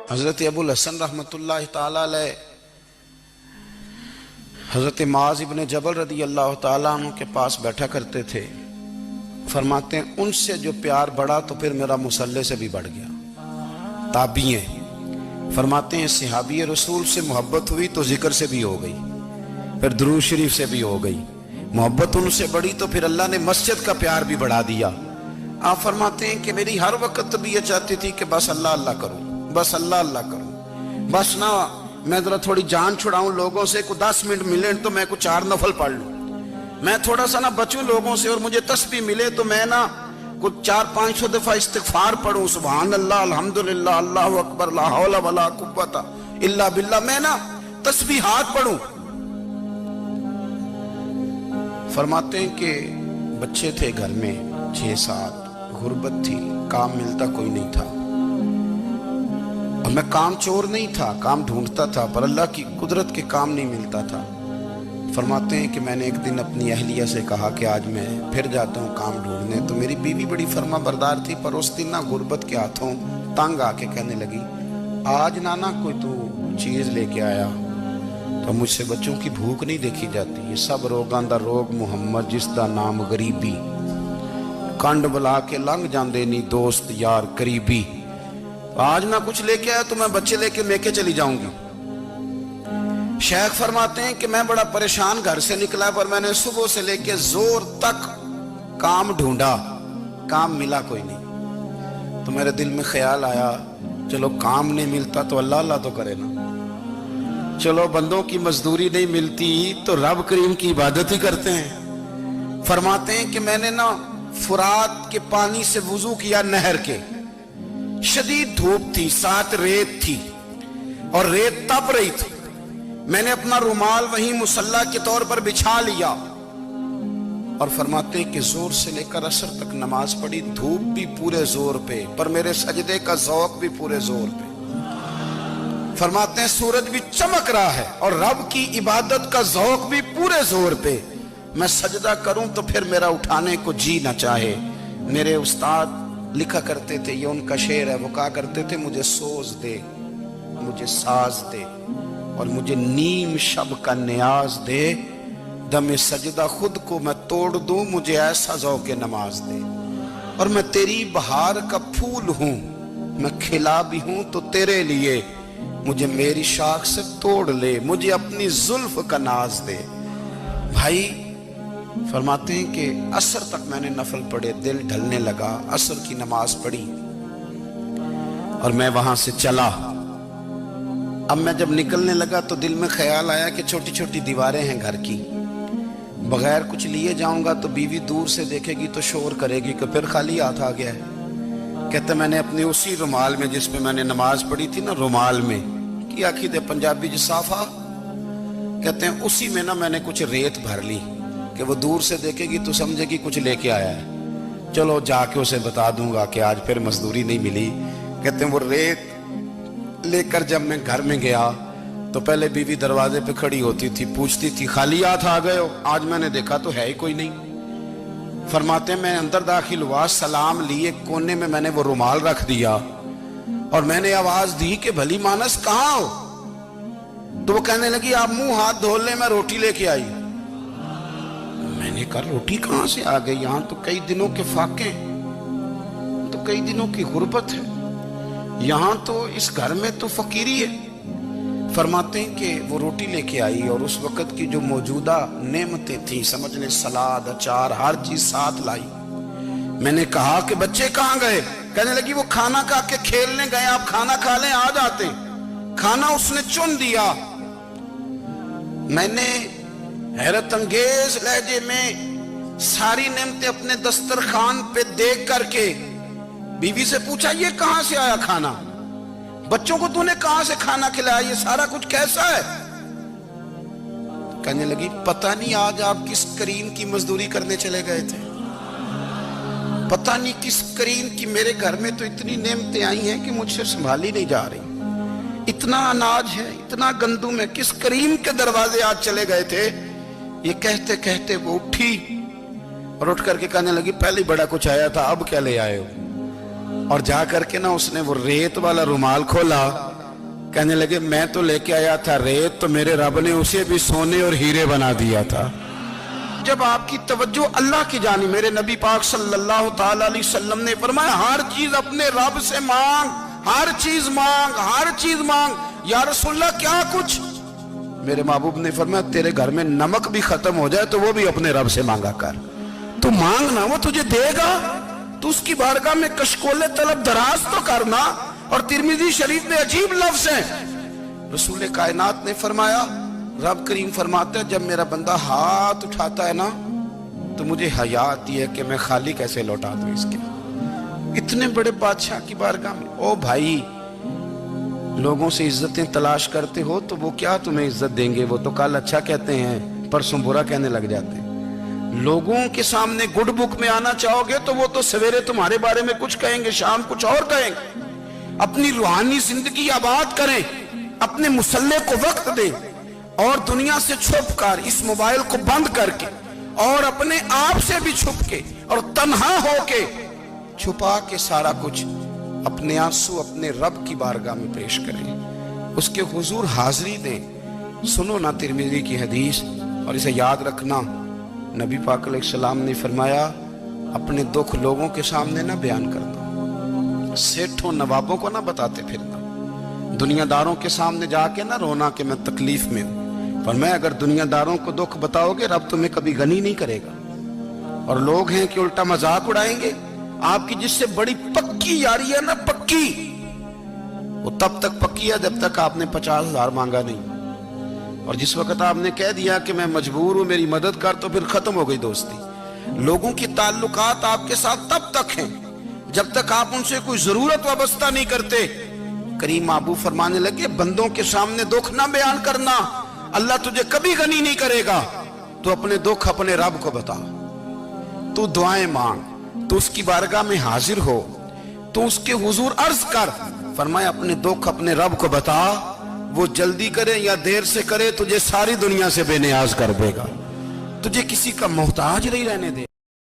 حضرت ابوالحسن رحمۃ تعالی علیہ حضرت معاذ ابن جبل رضی اللہ تعالیٰ عنہ کے پاس بیٹھا کرتے تھے۔ فرماتے ہیں ان سے جو پیار بڑھا تو پھر میرا مصلی سے بھی بڑھ گیا۔ تابعی ہیں، فرماتے ہیں صحابی رسول سے محبت ہوئی تو ذکر سے بھی ہو گئی، پھر درود شریف سے بھی ہو گئی۔ محبت ان سے بڑھی تو پھر اللہ نے مسجد کا پیار بھی بڑھا دیا۔ آپ فرماتے ہیں کہ میری ہر وقت طبیعت چاہتی تھی کہ بس اللہ اللہ کروں، بس اللہ اللہ کروں، بس نہ میں ذرا تھوڑی جان چھڑاؤں لوگوں سے، کوئی 10 منٹ ملے تو میں کوئی 4 نفل پڑھ لوں، میں تھوڑا سا نہ بچوں لوگوں سے، اور مجھے تسبیح ملے تو میں نہ کچھ 400-500 دفعہ استغفار پڑھوں، سبحان اللہ، الحمدللہ، اللہ اکبر، لا حول ولا قوت الا باللہ، میں نہ تسبیحات پڑھوں۔ فرماتے ہیں کہ بچے تھے گھر میں 6-7، غربت تھی، کام ملتا کوئی نہیں تھا، اور میں کام چور نہیں تھا، کام ڈھونڈتا تھا، پر اللہ کی قدرت کے کام نہیں ملتا تھا۔ فرماتے ہیں کہ میں نے ایک دن اپنی اہلیہ سے کہا کہ آج میں پھر جاتا ہوں کام ڈھونڈنے، تو میری بیوی بڑی فرما بردار تھی، پر اس دن نہ غربت کے ہاتھوں تنگ آ کے کہنے لگی آج نانا کوئی تو چیز لے کے آیا، تو مجھ سے بچوں کی بھوک نہیں دیکھی جاتی، یہ سب روگاں دا روگ محمد جس دا نام غریبی، کنڈ بلا کے لنگ جاندے نہیں دوست یار قریبی، آج نہ کچھ لے کے آیا تو میں بچے لے کے میکے چلی جاؤں گی۔ شیخ فرماتے ہیں کہ میں بڑا پریشان گھر سے نکلا، پر میں نے صبح سے لے کے زور تک کام ڈھونڈا، کام ملا کوئی نہیں، تو میرے دل میں خیال آیا چلو کام نہیں ملتا تو اللہ اللہ تو کرے نا، چلو بندوں کی مزدوری نہیں ملتی تو رب کریم کی عبادت ہی کرتے ہیں۔ فرماتے ہیں کہ میں نے نا فرات کے پانی سے وضو کیا، نہر کے، شدید دھوپ تھی، ساتھ ریت تھی اور ریت تپ رہی تھی، میں نے اپنا رومال وہیں مصلی کے طور پر بچھا لیا، اور فرماتے ہیں کہ زور سے لے کر عصر تک نماز پڑھی، دھوپ بھی پورے زور پہ، پر میرے سجدے کا ذوق بھی پورے زور پہ۔ فرماتے ہیں سورج بھی چمک رہا ہے اور رب کی عبادت کا ذوق بھی پورے زور پہ، میں سجدہ کروں تو پھر میرا اٹھانے کو جی نہ چاہے۔ میرے استاد لکھا کرتے تھے، یہ ان کا شعر ہے، وہ کہا کرتے تھے مجھے سوز دے، مجھے ساز دے، اور مجھے نیم شب کا نیاز دے، دم سجدہ خود کو میں توڑ دوں، مجھے ایسا ذوق نماز دے، اور میں تیری بہار کا پھول ہوں، میں کھلا بھی ہوں تو تیرے لیے، مجھے میری شاخ سے توڑ لے، مجھے اپنی زلف کا ناز دے۔ بھائی فرماتے ہیں کہ عصر تک میں نے نفل پڑھے، دل ڈھلنے لگا، عصر کی نماز پڑھی اور میں وہاں سے چلا۔ اب میں جب نکلنے لگا تو دل میں خیال آیا کہ چھوٹی چھوٹی دیواریں ہیں گھر کی، بغیر کچھ لیے جاؤں گا تو بیوی دور سے دیکھے گی تو شور کرے گی کہ پھر خالی ہاتھ آ گیا ہے۔ کہتے میں نے اپنے اسی رومال میں جس پہ میں نے نماز پڑھی تھی نا، رومال میں کی آخی دے پنجابی جسافہ، کہتے ہیں اسی میں نا میں نے کچھ ریت بھر لی کہ وہ دور سے دیکھے گی تو سمجھے گی کچھ لے کے آیا ہے، چلو جا کے اسے بتا دوں گا کہ آج پھر مزدوری نہیں ملی۔ کہتے ہیں وہ ریت لے کر جب میں گھر میں گیا تو پہلے بیوی دروازے پہ کھڑی ہوتی تھی، پوچھتی تھی خالی ہاتھ آ گئے ہو؟ آج میں نے دیکھا تو ہے ہی کوئی نہیں۔ فرماتے ہیں میں اندر داخل ہوا، سلام لیے، کونے میں نے وہ رومال رکھ دیا اور میں نے آواز دی کہ بھلی مانس کہاں ہو؟ تو وہ کہنے لگی آپ منہ ہاتھ دھو لیں، میں روٹی لے کے آئی۔ میں نے کہا روٹی کہاں سے آ گئی؟ یہاں تو کئی دنوں کے فاقے، تو کئی دنوں کی غربت ہے، یہاں تو اس گھر میں تو فقیری ہے۔ فرماتے ہیں کہ وہ روٹی لے کے آئی اور اس وقت کی جو موجودہ نعمتیں تھیں، سمجھ لیں سلاد، اچار، ہر چیز ساتھ لائی۔ میں نے کہا کہ بچے کہاں گئے؟ کہنے لگی وہ کھانا کھا کے کھیلنے گئے، آپ کھانا کھا لیں آ جاتے۔ کھانا اس نے چن دیا۔ میں نے حیرت انگیز لہجے میں ساری نعمتیں اپنے دسترخوان پہ دیکھ کر کے بیوی سے پوچھا یہ کہاں سے آیا کھانا؟ بچوں کو تو نے کہاں سے کھانا کھلایا؟ یہ سارا کچھ کیسا ہے؟ کہنے لگی پتہ نہیں آج آپ کس کریم کی مزدوری کرنے چلے گئے تھے، پتہ نہیں کس کریم کی، میرے گھر میں تو اتنی نعمتیں آئی ہیں کہ مجھ سے سنبھالی نہیں جا رہی، اتنا اناج ہے، اتنا گندم ہے، کس کریم کے دروازے آج چلے گئے تھے؟ یہ کہتے کہتے وہ اٹھی اور اٹھ کر کے کہنے لگی پہلے بڑا کچھ آیا تھا، اب کیا لے آئے ہو؟ اور جا کر کے نا اس نے وہ ریت والا رومال کھولا کہنے لگے میں تو لے کے آیا تھا ریت، تو میرے رب نے اسے بھی سونے اور ہیرے بنا دیا تھا۔ جب آپ کی توجہ اللہ کی جانب، میرے نبی پاک صلی اللہ تعالی علیہ وسلم نے فرمایا ہر چیز اپنے رب سے مانگ، ہر چیز مانگ، ہر چیز مانگ۔ یا رسول اللہ کیا کچھ؟ میرے محبوب نے فرمایا تیرے گھر میں نمک بھی ختم ہو جائے تو وہ بھی اپنے رب سے مانگا کر، تو مانگنا وہ تجھے دے گا، تو اس کی بارگاہ میں کشکول طلب دراز تو کرنا۔ اور ترمذی شریف میں عجیب لفظ ہیں، رسول کائنات نے فرمایا، رب کریم فرماتا ہے جب میرا بندہ ہاتھ اٹھاتا ہے نا تو مجھے حیا آتی ہے کہ میں خالی کیسے لوٹا دوں اس کے۔ اتنے بڑے بادشاہ کی بارگاہ میں، او بھائی لوگوں سے عزتیں تلاش کرتے ہو تو وہ کیا تمہیں عزت دیں گے؟ وہ تو کل اچھا کہتے ہیں پرسوں برا کہنے لگ جاتے ہیں۔ لوگوں کے سامنے گڈ بک میں آنا چاہو گے تو وہ تو سویرے تمہارے بارے میں کچھ کہیں گے، شام کچھ اور کہیں گے۔ اپنی روحانی زندگی آباد کریں، اپنے مسلح کو وقت دیں، اور دنیا سے چھپ کر اس موبائل کو بند کر کے اور اپنے آپ سے بھی چھپ کے اور تنہا ہو کے چھپا کے سارا کچھ اپنے آنسو اپنے رب کی بارگاہ میں پیش کریں، اس کے حضور حاضری دیں۔ سنو نا ترمذی کی حدیث اور اسے یاد رکھنا، نبی پاک علیہ السلام نے فرمایا اپنے دکھ لوگوں کے سامنے نہ بیان کرنا، سیٹھوں نوابوں کو نہ بتاتے پھرنا، دنیا داروں کے سامنے جا کے نہ رونا کہ میں تکلیف میں ہوں۔ فرمایا اگر دنیا داروں کو دکھ بتاؤ گے رب تمہیں کبھی غنی نہیں کرے گا، اور لوگ ہیں کہ الٹا مذاق اڑائیں گے۔ آپ کی جس سے بڑی پکی یاری ہے نا، پکی، وہ تب تک پکی ہے جب تک آپ نے 50,000 مانگا نہیں، اور جس وقت آپ نے کہہ دیا کہ میں مجبور ہوں میری مدد کر تو پھر ختم ہو گئی دوستی۔ لوگوں کی تعلقات آپ کے ساتھ تب تک ہیں جب تک آپ ان سے کوئی ضرورت وابستہ نہیں کرتے۔ کریم محبوب فرمانے لگے بندوں کے سامنے دکھ نہ بیان کرنا، اللہ تجھے کبھی غنی نہیں کرے گا۔ تو اپنے دکھ اپنے رب کو بتا، تو دعائیں مانگ، تو اس کی بارگاہ میں حاضر ہو، تو اس کے حضور عرض کر۔ فرمایا اپنے دکھ اپنے رب کو بتا، وہ جلدی کرے یا دیر سے کرے تجھے ساری دنیا سے بے نیاز کر دے گا، تجھے کسی کا محتاج نہیں رہنے دے۔